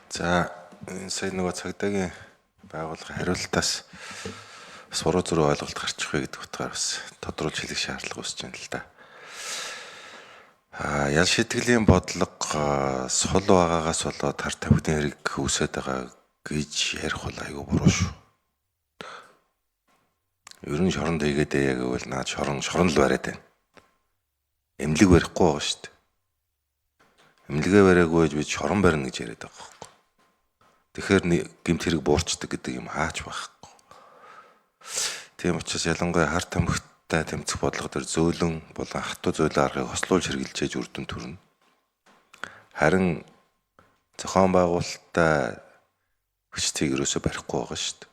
За энэ сая нөгөө цагдаагийн байгууллагын хариултаас суруу зуруу ойлголт гарчих вэ гэдэг утгаар бас тодруулж хэлэх шаардлага үүсэж байна л да. Ял шитгэлийн бодлого сул байгаагаас болоод тар тамхины хэрэг үүсэж байгаа гэж ярих бол айгүй буруу шүү. Ер нь шоронд хийгээд яг гэвэл наад шорон л бариад байна. Эмнэлэг барихгүй байгаа шүү дээ. Эмнэлгээ бариагүй гэж бид шорон барина гэж яриад байгаа байхгүй. Тэгэхээр гэмт хэрэг буурчдаг гэдэг юм хаач байхгүй. Тийм учраас ялангуяа хар тамхитай тэмцэх бодлого төр зөөлөн болон хатуу зөөлөн аргыг хослуулж хэрэгжилж үр дүн төрнө. Харин зохион байгуулалттай хүчтэйг ерөөсөө барихгүй байгаа шүү дээ.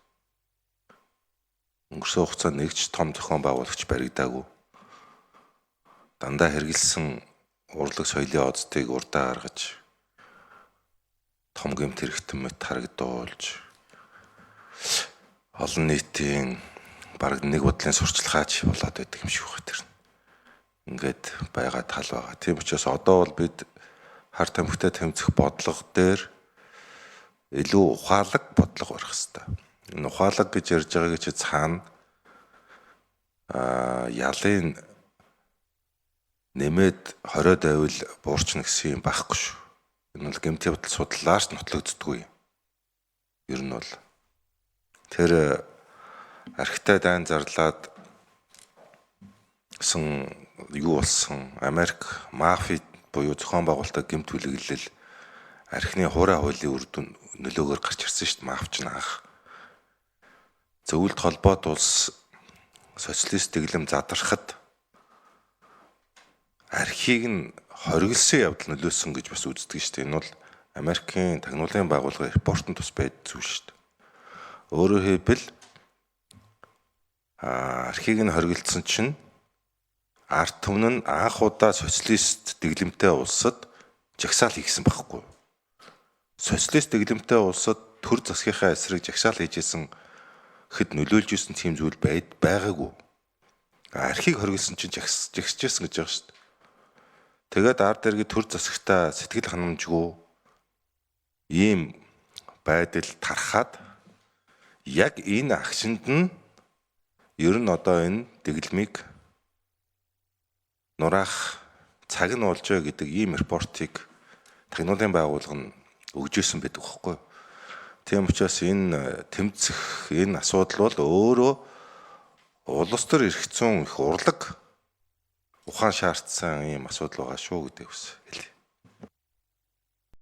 Өнгөрсөн хугацаанд нэг ч том зохион байгуулагч баригдаагүй. Дандаа хэрэгэлсэн урлаг соёлын оддыг урдаа гаргаж том гэмт хэрэгтэн мэт харагдуулж олон нийтийн бараг нэг бодлын сурчлагаач болоод байдаг юм шиг байна тэр. Ингээд байгаа тал байгаа. Тийм учраас одоо бол бид хар тамхитай тэмцэх бодлого дээр илүү ухаалаг бодлого барих хэрэгтэй. Энэ ухаалаг гэж ярьж байгаа гэж цаана ялын нэмээд 20 давил буурчна гэсэн юм байхгүй шүү. Энэ бол гэмтийн бодол судлаач нотлогддгүй. Ер нь бол тэр архитай дайн зарлаад юу болсон Америк мафи буюу зохион байгуулалтад гэмт хүлэглэл архины хуурай хуулийн үр дүн нөлөөгөөр гарч ирсэн шүү дээ. Мафч наах. Зөвлөлт холбоот улс социалист дэглэм задрахад архийг нь хориглосон явдал нөлөөсөн гэж бас үздэг шүү дээ. Энэ бол Америкийн тагнуулын байгууллага репортын тус байд зүйл шүү дээ. Өөрөөр хэлбэл архийг нь хориглосон чинь ард түмэн нь анх удаа социалист дэглэмтэй улсад жагсаал хийсэн байхгүй. Социалист дэглэмтэй улсад төр засгийнхаа эсрэг жагсаал хийжсэн хэд нөлөөлж исэн тийм зүйл байгаагүй. Архийг хориглосон чинь жагсажсэн гэж байгаа шүү дээ. Тэгээд ард иргэд төр засагтаа сэтгэл ханамжгүй ийм байдал тархаад яг энэ агшинд нь ер нь одоо энэ дэглэмийг нураах цаг нь болж байгаа гэдэг ийм репортыг тагнуулын байгууллага нь өгж ирсэн байдаг байхгүй. Тийм учраас энэ тэмцэх энэ асуудал бол өөрөө улс төр эрх зүйн их урлаг ухаан шаардсан ийм асуудал байгаа шүү гэдэг ус хэлье.